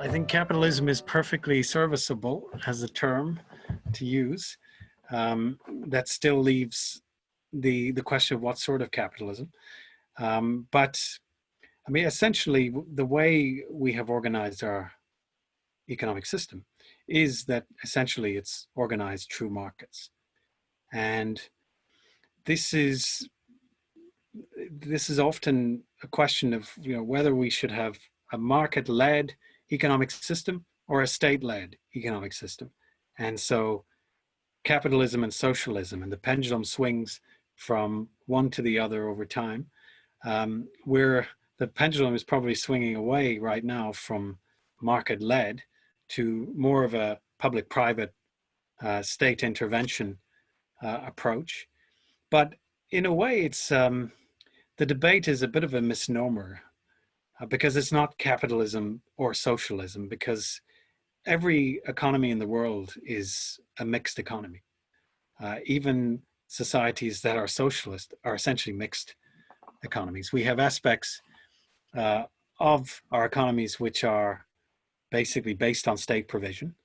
I think capitalism is perfectly serviceable as a term to use. That still leaves the question of what sort of capitalism. But I mean, essentially, the way we have organized our economic system is that essentially it's organized through markets. And this is often a question of, whether we should have a market-led economic system or a state-led economic system. And so capitalism and socialism, and the pendulum swings from one to the other over time, where the pendulum is probably swinging away right now from market-led to more of a public-private state intervention approach. But in a way, it's the debate is a bit of a misnomer because it's not capitalism or socialism, because every economy in the world is a mixed economy. Even societies that are socialist are essentially mixed economies. We have aspects of our economies which are basically based on state provision,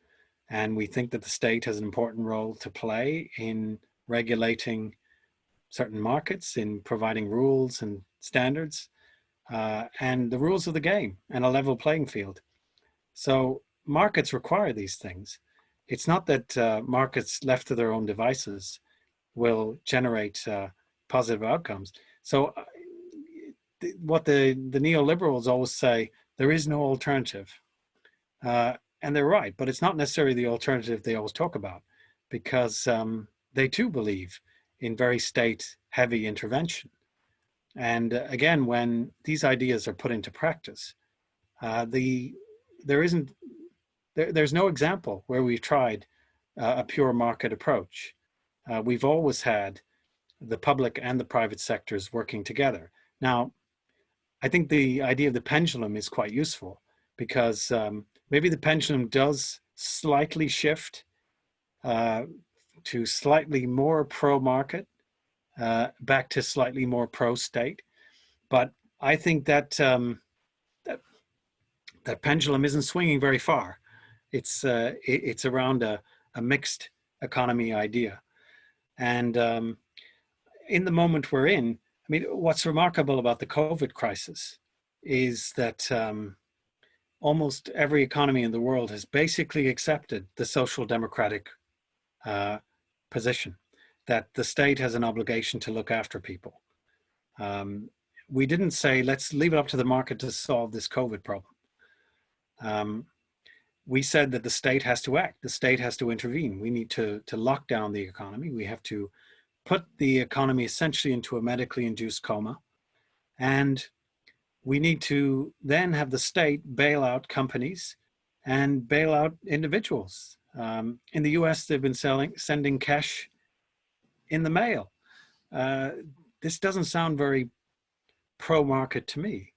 and we think that the state has an important role to play in regulating certain markets, in providing rules and standards, and the rules of the game, and a level playing field. So markets require these things. It's not that markets left to their own devices will generate positive outcomes. So what the neoliberals always say, there is no alternative. And they're right, but it's not necessarily the alternative they always talk about, because they too believe in very state-heavy intervention. And again, when these ideas are put into practice, there's no example where we've tried a pure market approach. We've always had the public and the private sectors working together. Now, I think the idea of the pendulum is quite useful, because maybe the pendulum does slightly shift to slightly more pro-market, back to slightly more pro-state. But I think that that pendulum isn't swinging very far. It's around a mixed economy idea. And in the moment we're in, I mean, what's remarkable about the COVID crisis is that almost every economy in the world has basically accepted the social democratic position that the state has an obligation to look after people. We didn't say, let's leave it up to the market to solve this COVID problem. We said that the state has to act, the state has to intervene. We need to lock down the economy. We have to put the economy essentially into a medically induced coma. And we need to then have the state bail out companies and bail out individuals. In the US, they've been sending cash in the mail. This doesn't sound very pro-market to me.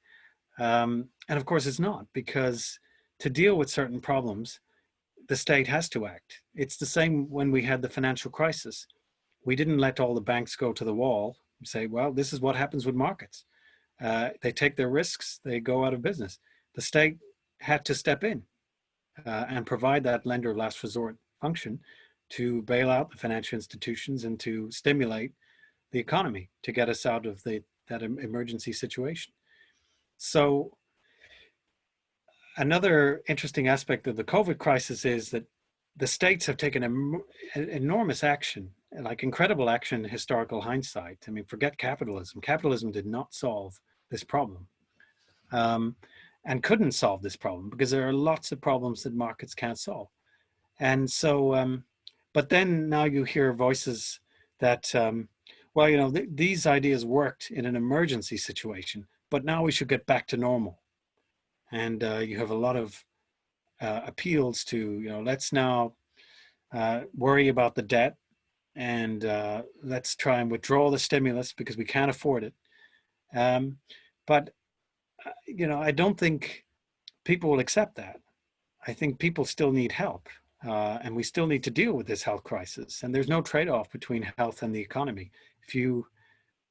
And of course it's not, because to deal with certain problems, the state has to act. It's the same when we had the financial crisis. We didn't let all the banks go to the wall and say, well, this is what happens with markets. They take their risks, they go out of business. The state had to step in and provide that lender of last resort function to bail out the financial institutions and to stimulate the economy to get us out of that emergency situation. So another interesting aspect of the COVID crisis is that the states have taken enormous action, like incredible action in historical hindsight. I mean, forget capitalism. Capitalism did not solve this problem and couldn't solve this problem, because there are lots of problems that markets can't solve. And so, but then now you hear voices that, well, these ideas worked in an emergency situation, but now we should get back to normal. And you have a lot of appeals to, let's now worry about the debt, and let's try and withdraw the stimulus because we can't afford it. But I don't think people will accept that. I think people still need help, and we still need to deal with this health crisis. And there's no trade-off between health and the economy. The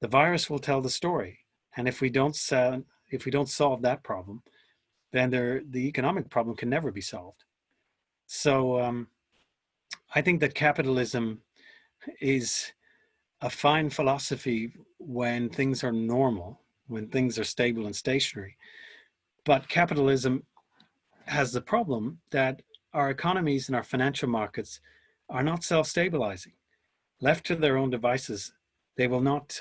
virus will tell the story, and if we don't solve that problem, then the economic problem can never be solved. So I think that capitalism is a fine philosophy when things are normal, when things are stable and stationary. But capitalism has the problem that our economies and our financial markets are not self-stabilizing. Left to their own devices, they will not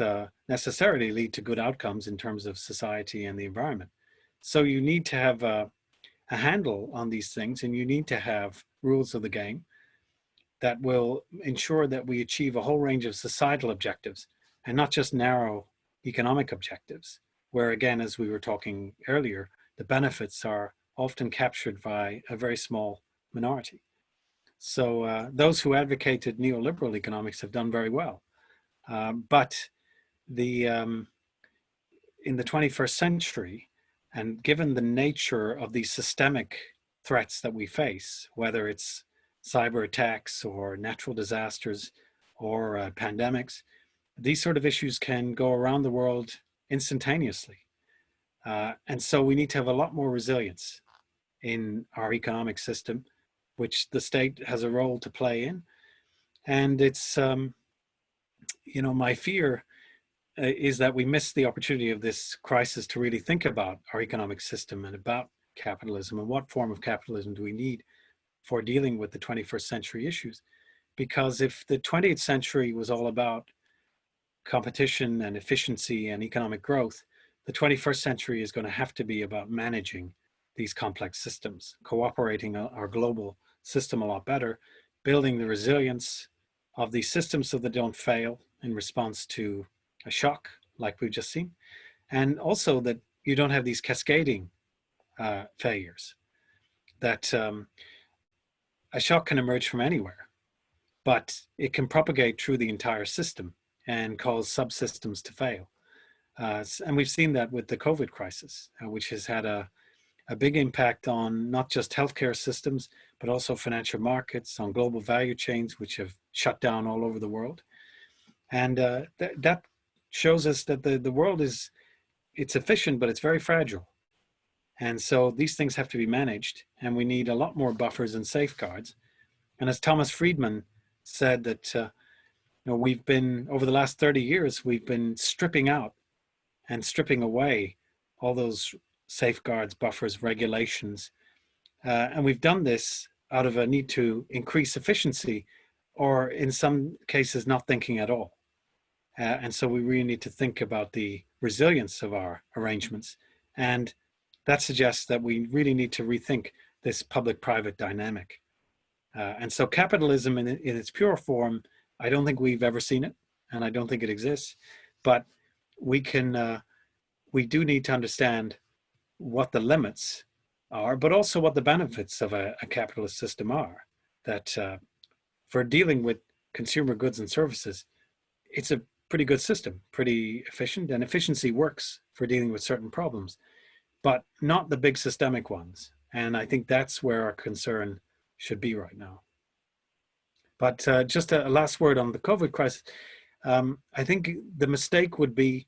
necessarily lead to good outcomes in terms of society and the environment. So you need to have a handle on these things, and you need to have rules of the game that will ensure that we achieve a whole range of societal objectives and not just narrow economic objectives, where again, as we were talking earlier, the benefits are often captured by a very small minority. So those who advocated neoliberal economics have done very well. But the in the 21st century, and given the nature of these systemic threats that we face, whether it's cyber attacks or natural disasters or pandemics, these sort of issues can go around the world instantaneously. And so we need to have a lot more resilience in our economic system, which the state has a role to play in. And it's, my fear is that we miss the opportunity of this crisis to really think about our economic system and about capitalism and what form of capitalism do we need for dealing with the 21st century issues. Because if the 20th century was all about competition and efficiency and economic growth, the 21st century is going to have to be about managing these complex systems, cooperating our global system a lot better, building the resilience of these systems so they don't fail in response to a shock like we've just seen, and also that you don't have these cascading failures, that a shock can emerge from anywhere, but it can propagate through the entire system and cause subsystems to fail. And we've seen that with the COVID crisis, which has had a big impact on not just healthcare systems, but also financial markets, on global value chains, which have shut down all over the world. And that shows us that the world it's efficient, but it's very fragile. And so these things have to be managed, and we need a lot more buffers and safeguards. And as Thomas Friedman said, that we've been, over the last 30 years, we've been stripping out and stripping away all those safeguards, buffers, regulations. And we've done this out of a need to increase efficiency, or in some cases, not thinking at all. And so we really need to think about the resilience of our arrangements. And that suggests that we really need to rethink this public-private dynamic. And so capitalism in its pure form, I don't think we've ever seen it, and I don't think it exists. But we do need to understand what the limits are, but also what the benefits of a capitalist system are. That for dealing with consumer goods and services, it's a pretty good system, pretty efficient, and efficiency works for dealing with certain problems, but not the big systemic ones. And I think that's where our concern should be right now. But just a last word on the COVID crisis. I think the mistake would be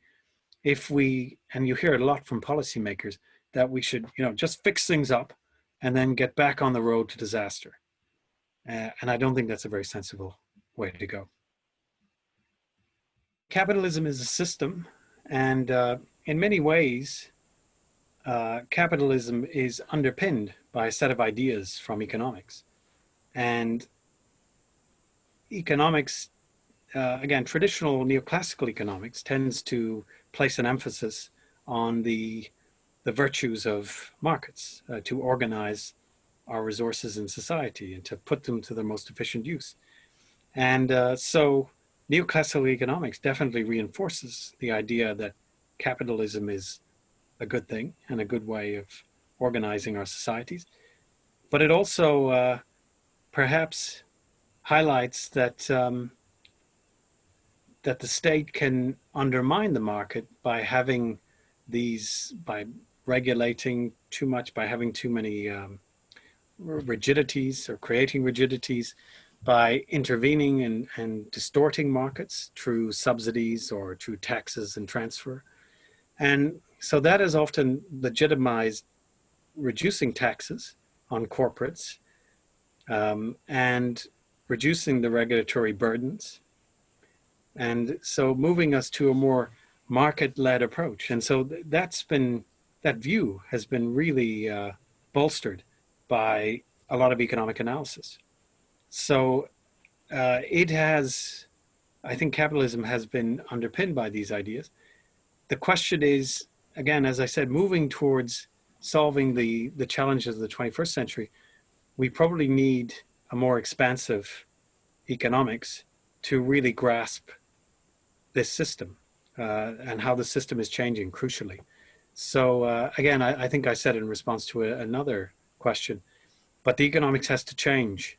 if we, and you hear it a lot from policymakers, that we should, just fix things up and then get back on the road to disaster. And I don't think that's a very sensible way to go. Capitalism is a system, and in many ways, capitalism is underpinned by a set of ideas from economics. And economics, again, traditional neoclassical economics tends to place an emphasis on the virtues of markets, to organize our resources in society and to put them to their most efficient use. And so neoclassical economics definitely reinforces the idea that capitalism is a good thing and a good way of organizing our societies. But it also perhaps highlights that that the state can undermine the market by regulating too much, by having too many rigidities or creating rigidities, by intervening and distorting markets through subsidies or through taxes and transfer. And so that is often legitimized reducing taxes on corporates, and reducing the regulatory burdens. And so moving us to a more market-led approach. And so that view has been really bolstered by a lot of economic analysis. So it has, I think capitalism has been underpinned by these ideas. The question is, again, as I said, moving towards solving the challenges of the 21st century, we probably need a more expansive economics to really grasp this system and how the system is changing crucially. So again, I think I said in response to another question, but the economics has to change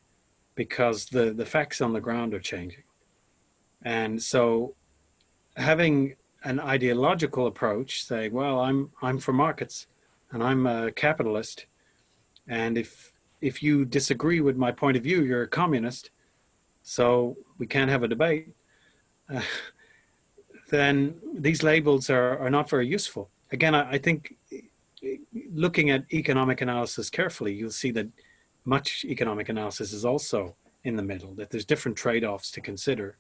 because the facts on the ground are changing. And so having an ideological approach, say, well, I'm for markets and I'm a capitalist, and if you disagree with my point of view, you're a communist, so we can't have a debate, then these labels are not very useful. Again, I think looking at economic analysis carefully, you'll see that much economic analysis is also in the middle, that there's different trade-offs to consider,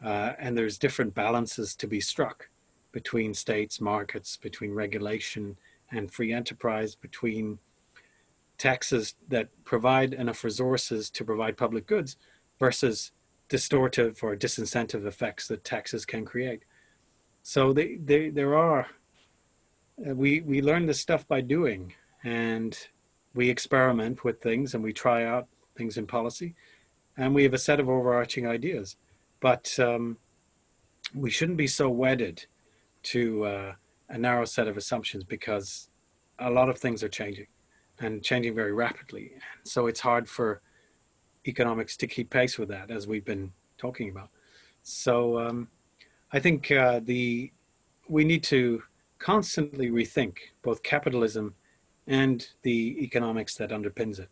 and there's different balances to be struck between states, markets, between regulation and free enterprise, between taxes that provide enough resources to provide public goods versus distortive or disincentive effects that taxes can create. So there are, we learn this stuff by doing, and we experiment with things and we try out things in policy, and we have a set of overarching ideas. But we shouldn't be so wedded to a narrow set of assumptions, because a lot of things are changing and changing very rapidly. So it's hard for economics to keep pace with that, as we've been talking about. So I think we need to constantly rethink both capitalism and the economics that underpins it,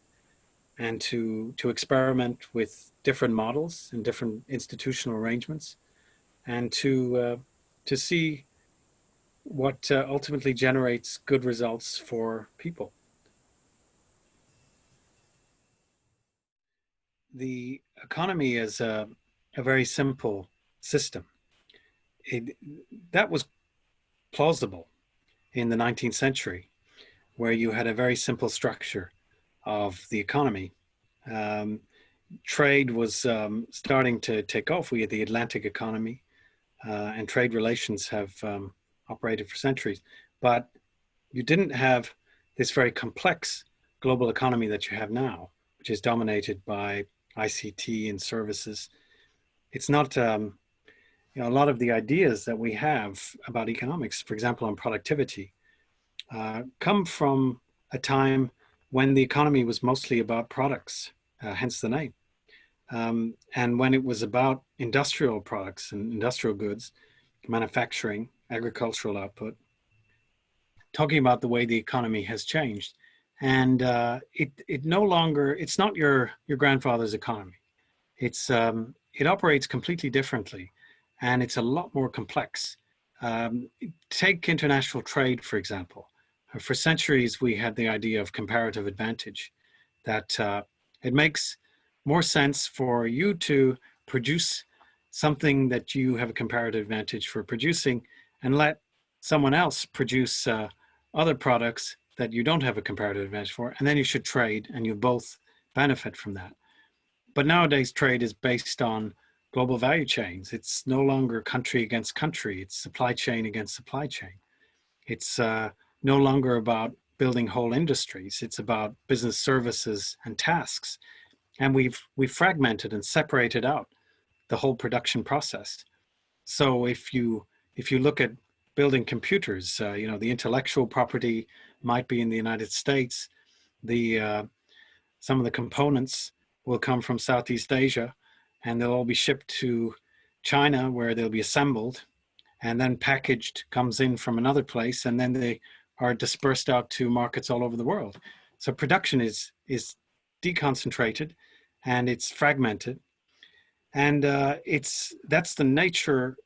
and to experiment with different models and different institutional arrangements, and to see what ultimately generates good results for people. The economy is a very simple system. That was plausible in the 19th century, where you had a very simple structure of the economy. Trade was starting to take off. We had the Atlantic economy, and trade relations have operated for centuries. But you didn't have this very complex global economy that you have now, which is dominated by ICT and services. It's not, a lot of the ideas that we have about economics, for example, on productivity, come from a time when the economy was mostly about products, hence the name. And when it was about industrial products and industrial goods, manufacturing, agricultural output, talking about the way the economy has changed. And it no longer, it's not your grandfather's economy. It operates completely differently, and it's a lot more complex. Take international trade, for example. For centuries, we had the idea of comparative advantage, that it makes more sense for you to produce something that you have a comparative advantage for producing, and let someone else produce other products that you don't have a comparative advantage for, and then you should trade and you both benefit from that. But nowadays trade is based on global value chains. It's no longer country against country, it's supply chain against supply chain. It's no longer about building whole industries, it's about business services and tasks. And we've fragmented and separated out the whole production process. So if you look at building computers, the intellectual property might be in the United States. Some of the components will come from Southeast Asia, and they'll all be shipped to China, where they'll be assembled, and then packaged comes in from another place, and then they are dispersed out to markets all over the world. So production is deconcentrated, and it's fragmented, and that's the nature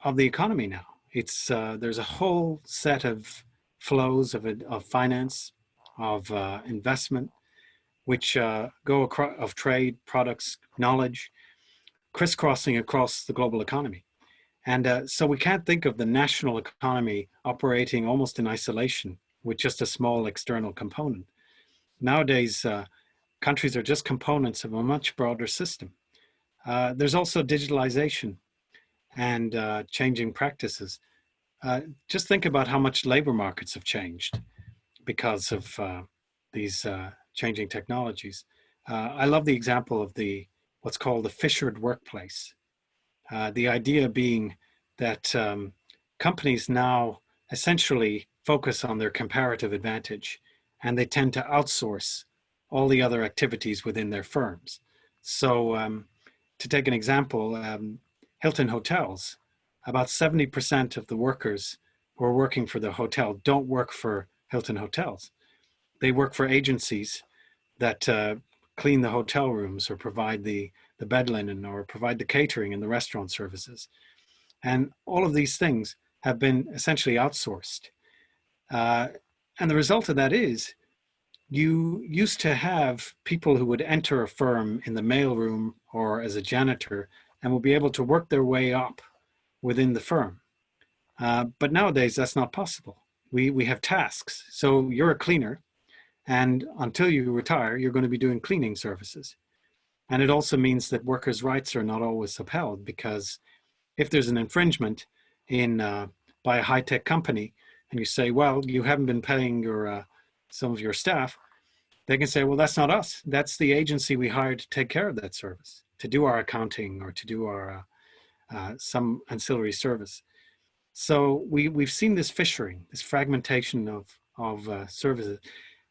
of the economy now. It's there's a whole set of flows of finance, of investment, which go across of trade, products, knowledge, crisscrossing across the global economy. And so we can't think of the national economy operating almost in isolation with just a small external component. Nowadays, countries are just components of a much broader system. There's also digitalization and changing practices. Just think about how much labor markets have changed because of these changing technologies. I love the example of what's called the fissured workplace. The idea being that companies now essentially focus on their comparative advantage, and they tend to outsource all the other activities within their firms. So to take an example, Hilton Hotels, about 70% of the workers who are working for the hotel don't work for Hilton Hotels. They work for agencies that clean the hotel rooms or provide the bed linen or provide the catering and the restaurant services. And all of these things have been essentially outsourced. And the result of that is you used to have people who would enter a firm in the mailroom or as a janitor and will be able to work their way up within the firm. But nowadays, that's not possible. We have tasks. So you're a cleaner, and until you retire, you're going to be doing cleaning services. And it also means that workers' rights are not always upheld, because if there's an infringement by a high-tech company, and you say, well, you haven't been paying some of your staff, they can say, well, that's not us. That's the agency we hired to take care of that service, to do our accounting or to do our some ancillary service. So we've seen this fissuring, this fragmentation of services,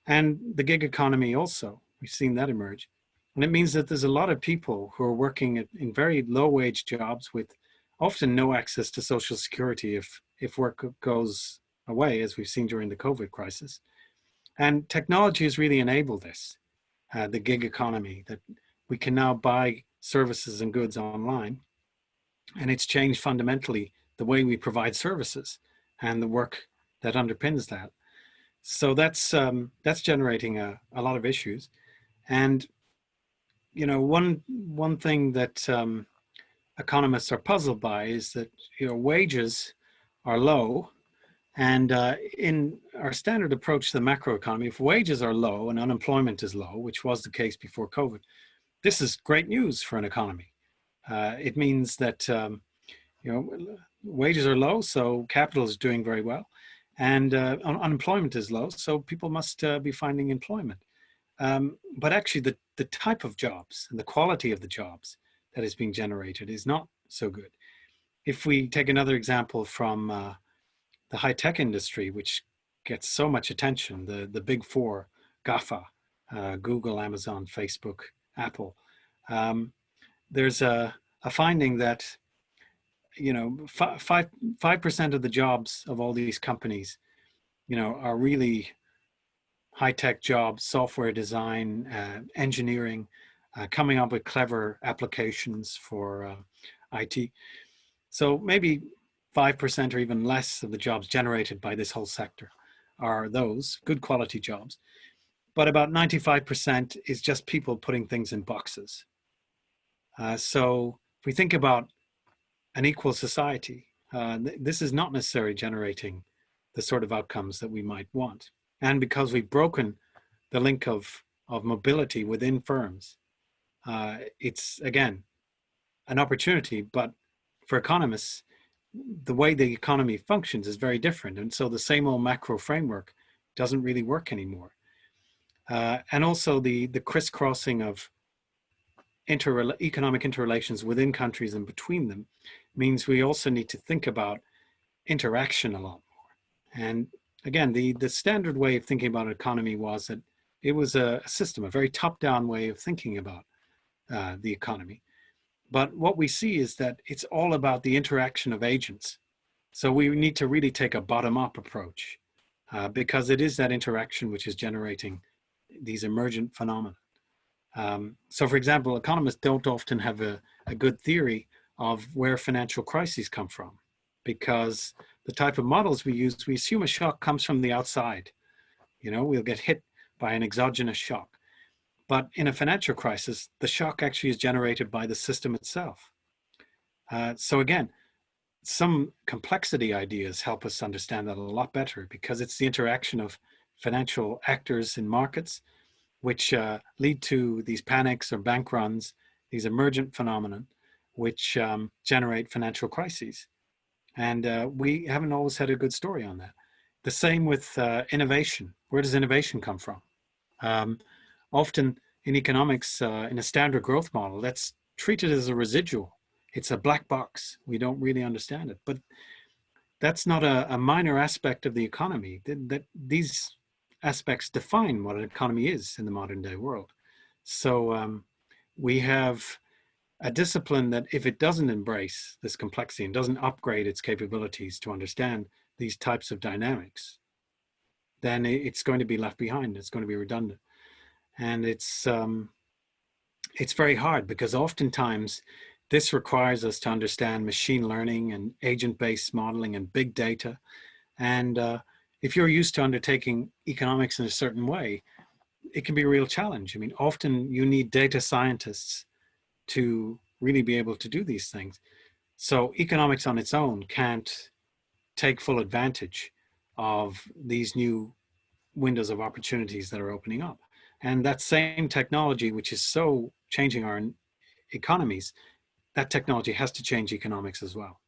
and the gig economy also. We've seen that emerge, and it means that there's a lot of people who are working in very low-wage jobs with often no access to Social Security if work goes away, as we've seen during the COVID crisis. And technology has really enabled this, the gig economy, that we can now buy services and goods online, and it's changed fundamentally the way we provide services and the work that underpins that. So that's generating a lot of issues. And one thing that economists are puzzled by is that wages are low, and in our standard approach to the macroeconomy, if wages are low and unemployment is low, which was the case before COVID, this is great news for an economy. It means that wages are low, so capital is doing very well, and unemployment is low, so people must be finding employment. But actually, the type of jobs and the quality of the jobs that is being generated is not so good. If we take another example from the high-tech industry, which gets so much attention, the big four, GAFA, Google, Amazon, Facebook, Apple, there's a finding that 5% of the jobs of all these companies, are really high-tech jobs, software design, engineering, coming up with clever applications for IT. So maybe 5% or even less of the jobs generated by this whole sector are those good quality jobs. But about 95% is just people putting things in boxes. So if we think about an equal society, this is not necessarily generating the sort of outcomes that we might want. And because we've broken the link of mobility within firms, it's, again, an opportunity, but for economists, the way the economy functions is very different. And so the same old macro framework doesn't really work anymore. And also the crisscrossing of economic interrelations within countries and between them means we also need to think about interaction a lot more. And again, the standard way of thinking about an economy was that it was a system, a very top-down way of thinking about the economy. But what we see is that it's all about the interaction of agents. So we need to really take a bottom-up approach because it is that interaction which is generating these emergent phenomena. So for example, economists don't often have a good theory of where financial crises come from, because the type of models we use, we assume a shock comes from the outside. We'll get hit by an exogenous shock. But in a financial crisis, the shock actually is generated by the system itself. So again, some complexity ideas help us understand that a lot better, because it's the interaction of financial actors in markets which lead to these panics or bank runs, these emergent phenomena, which generate financial crises. And we haven't always had a good story on that. The same with innovation. Where does innovation come from? Often in economics, in a standard growth model, that's treated as a residual. It's a black box. We don't really understand it. But that's not a minor aspect of the economy. These aspects define what an economy is in the modern day world. So we have a discipline that, if it doesn't embrace this complexity and doesn't upgrade its capabilities to understand these types of dynamics, then it's going to be left behind. It's going to be redundant. And it's very hard, because oftentimes this requires us to understand machine learning and agent-based modeling and big data. And if you're used to undertaking economics in a certain way, it can be a real challenge. I mean, often you need data scientists to really be able to do these things. So economics on its own can't take full advantage of these new windows of opportunities that are opening up. And that same technology, which is so changing our economies, that technology has to change economics as well.